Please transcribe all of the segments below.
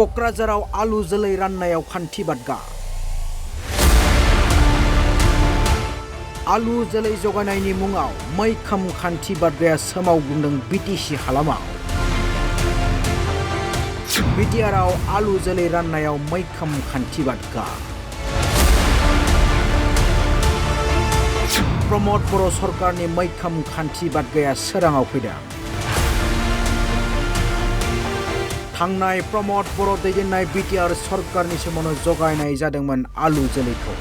क'क्राझाराव आलु जोलै राननायाव खान्थि बादगा आलु जोलै जगायनायनि मुङाव मैखोम खान्थि बादगाया सोमावग्लुंदों बिटिसि हालामाव बिटिआरआव आलु जोलै राननायाव मैखोम खान्थि बादगा प्रमद बर' सरकारनि मैखोम खान्थि बादगाया सोराङाव फैदों। थांनाय प्रमद बर' दैदेननाय बिटिआर सरकारनि समावनो जगायनाय जादोंमोन आलु जोलैखौ।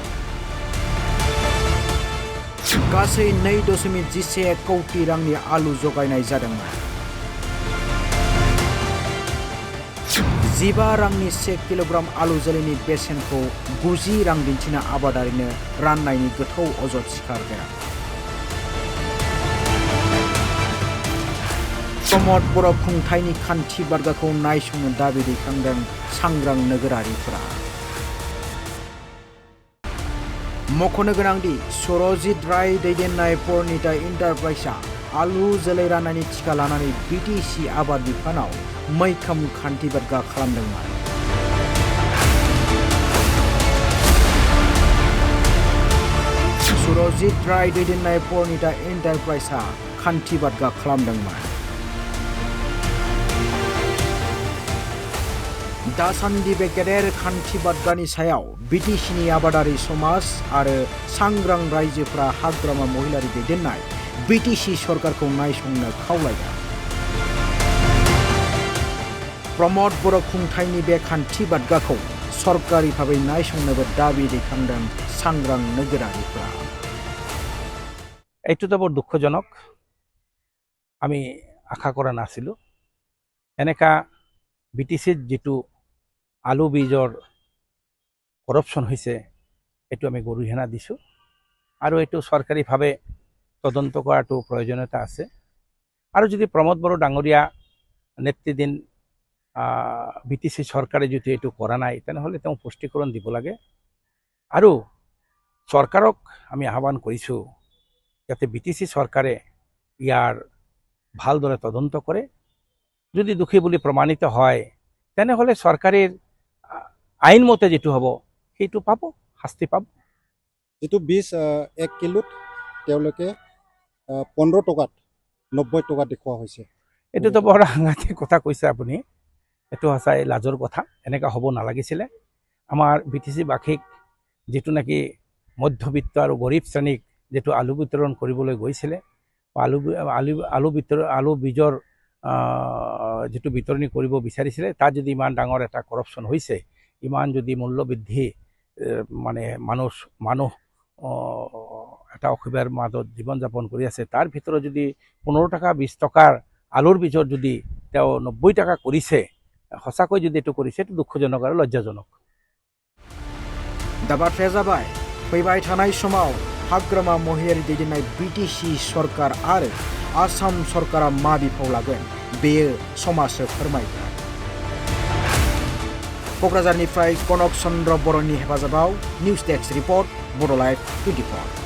गासै 2.11 कौटि रांनि आलु जगायनाय जादोंमोन। 15 रांनि 1 किल'ग्राम आलु जोलैनि बेसेनखौ 90 रां दिन्थिना आबादारिनो राननायनि गोथौ अजद सिखारदों। प्रमद बर' खुंथायनि खान्थि बादगाखौ नायसंनो दाबि दैखांदों सांग्रां नोगोरारिफोरा। मख'नो गोनांदि सुरजित राय दैदेननाय परिणीता इन्टारप्राइजआ आलु जोलै राननायनि थिखा लानानै बिटिसि आबाद बिफानाव मैखोम खान्थि बादगा खालामदोंमोन। सुरजित राय दैदेननाय परिणीता इन्टारप्राइजआ खान्थि बादगा खालामदोंमोन। दासान्दि बे गेदेर खान्थि बादगानि सायाव बिटिसिनि आबादारि समाज आरो सांग्रां रायजोफोरा हाग्रामा महिलारि दैदेननाय बिटिसि सरकारखौ नायसंनो खावलायदों। प्रमद बर' खुंथायनि बे खान्थि बादगाखौ सरकारि भाबै नायसंनोबो दाबि दैखांदों सांग्रां नोगोरारिफोरा। এইটো বৰ দুঃখজনক। আমি আশা কৰা নাছিলোঁ এনেকা বিটিচিত যিটো আলু বীজৰ কৰাপশ্যন হৈছে এইটো আমি গৰিহণা দিছোঁ আৰু এইটো চৰকাৰীভাৱে তদন্ত কৰাটো প্ৰয়োজনীয়তা আছে। আৰু যদি প্ৰমদ বড়ো ডাঙৰীয়া নেতৃত্বাধীন বিটিচি চৰকাৰে যদি এইটো কৰা নাই তেনেহ'লে তেওঁ স্পষ্টীকৰণ দিব লাগে। আৰু চৰকাৰক আমি আহ্বান কৰিছোঁ যাতে বিটিচি চৰকাৰে ইয়াৰ ভালদৰে তদন্ত কৰে। যদি দোষী বুলি প্ৰমাণিত হয় তেনেহ'লে চৰকাৰৰ আইন মতে যেটো হ'ব সেইটো পাব, শাস্তি পাব। যেটো বীজ 1 কিলোত তেওঁলোকে 15 টকাত 90 টকা দেখুওৱা হৈছে। এইটোতো বৰ সাংঘাতিক কথা কৈছে আপুনি। এইটো সঁচাই লাজৰ কথা, এনেকুৱা হ'ব নালাগিছিলে। আমাৰ বিটিচিবাসীক যেটো নাকি মধ্যবিত্ত আৰু গৰীব শ্ৰেণীক যেটো আলু বিতৰণ কৰিবলৈ গৈছিলে আলু বীজৰ যেটো বিতৰণি কৰিব বিচাৰিছিলে তাত যদি ইমান ডাঙৰ এটা কৰাপশ্যন হৈছে, ইমান যদি মূল্য বৃদ্ধি মানে মানুহ এটা অসুবিধাৰ মাজত জীৱন যাপন কৰি আছে, তাৰ ভিতৰত যদি 15 টকা 20 টকাৰ আলুৰ বীজৰ যদি তেওঁ 90 টকা কৰিছে, সঁচাকৈ যদি এইটো কৰিছে এইটো দুঃখজনক আৰু লজ্জাজনক। दा बाथ्राया जाबाय फैबाय थानाय समाव हाग्रामा महिलारि दैदेननाय बिटिसि सरकार आरो आसाम सरकारा मा बिफाव लागोन बेयो समाजनो फोरमायगोन। क'क्राझारनिफ्राय कनक चन्द्र बर'नि हेफाजाबाव निउज डेस्क रिपर्ट बड'लाइभ 24।